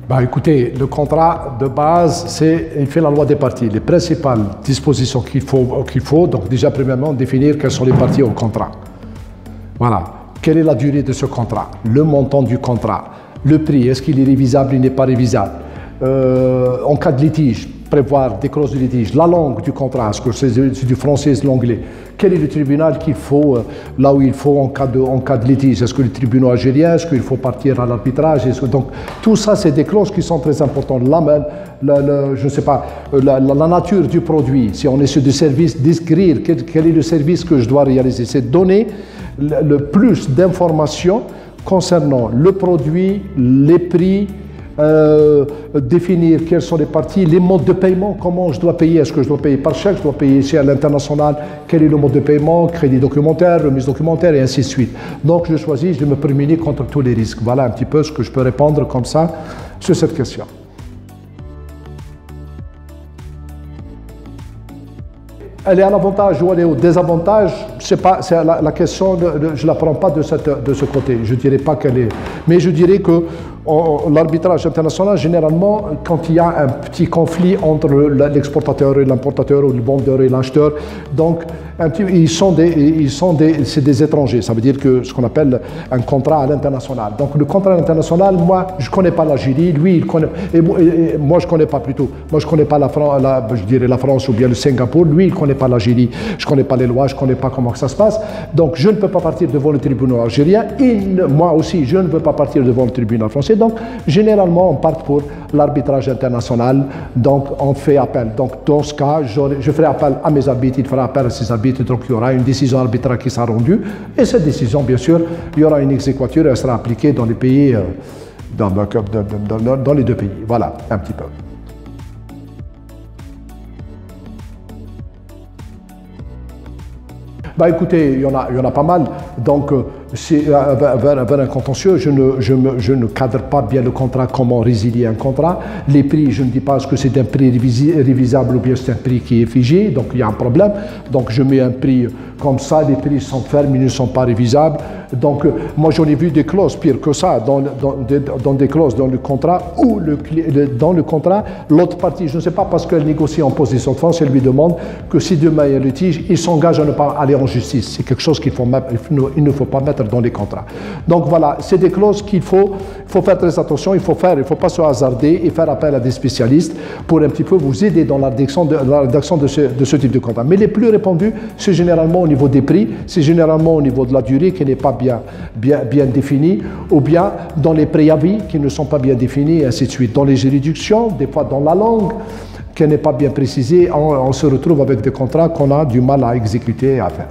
Bah, écoutez, le contrat de base, il fait la loi des parties. Les principales dispositions qu'il faut, donc déjà premièrement, définir quelles sont les parties au contrat. Voilà. Quelle est la durée de ce contrat? Le montant du contrat? Le prix, est-ce qu'il est révisable ou il n'est pas révisable? En cas de litige, prévoir des clauses de litige. La langue du contrat, est-ce que c'est du français ou de l'anglais? Quel est le tribunal qu'il faut, là où il faut en cas de litige? Est-ce que le tribunal algérien? Est-ce qu'il faut partir à l'arbitrage? Donc, tout ça, c'est des clauses qui sont très importantes. Là même, je ne sais pas, la nature du produit, si on est sur du service, décrire quel est le service que je dois réaliser. C'est donner le plus d'informations concernant le produit, les prix, définir quelles sont les parties, les modes de paiement, comment je dois payer, est-ce que je dois payer par chèque, je dois payer ici à l'international, quel est le mode de paiement, crédit documentaire, remise documentaire et ainsi de suite. Donc je choisis de me prémunir contre tous les risques. Voilà un petit peu ce que je peux répondre comme ça sur cette question. Elle est à l'avantage ou elle est au désavantage, c'est la question, je ne la prends pas de ce côté. Je ne dirais pas qu'elle est. Mais je dirais que l'arbitrage international, généralement, quand il y a un petit conflit entre l'exportateur et l'importateur ou le vendeur et l'acheteur, donc c'est des étrangers. Ça veut dire que ce qu'on appelle un contrat à l'international. Donc le contrat à l'international, moi, je ne connais pas l'Algérie, lui, il connaît, et moi, je ne connais pas plutôt. Moi, je ne connais pas je dirais la France ou bien le Singapour. Lui, il ne connaît pas l'Algérie. Je ne connais pas les lois, je ne connais pas comment ça se passe. Donc, je ne peux pas partir devant le tribunal algérien. Moi aussi, je ne peux pas partir devant le tribunal français. Donc, généralement, on part pour l'arbitrage international. Donc, on fait appel. Donc, dans ce cas, je ferai appel à mes arbitres, il fera appel à ses arbitres. Donc, il y aura une décision arbitrale qui sera rendue. Et cette décision, bien sûr, il y aura une exéquature et elle sera appliquée dans les pays, dans les deux pays. Voilà, un petit peu. Bah écoutez, il y en a pas mal. Donc, vers un contentieux, je ne cadre pas bien le contrat, comment résilier un contrat. Les prix, je ne dis pas est-ce que c'est un prix révisable ou bien c'est un prix qui est figé, donc il y a un problème. Donc je mets un prix comme ça, les prix sont fermes, ils ne sont pas révisables. Donc moi j'en ai vu des clauses pires que ça, dans des clauses dans le contrat, où dans le contrat, l'autre partie, je ne sais pas, parce qu'elle négocie en position de France, elle lui demande que si demain il y a un litige, il s'engage à ne pas aller en justice. C'est quelque chose qu'il ne faut pas mettre dans les contrats. Donc voilà, c'est des clauses qu'il faut faire très attention, il ne faut pas se hasarder et faire appel à des spécialistes pour un petit peu vous aider dans la rédaction de ce type de contrat. Mais les plus répandus, c'est généralement au niveau des prix, c'est généralement au niveau de la durée qui n'est pas bien définie, ou bien dans les préavis qui ne sont pas bien définis, et ainsi de suite. Dans les juridictions, des fois dans la langue, qui n'est pas bien précisée, on se retrouve avec des contrats qu'on a du mal à exécuter et à faire.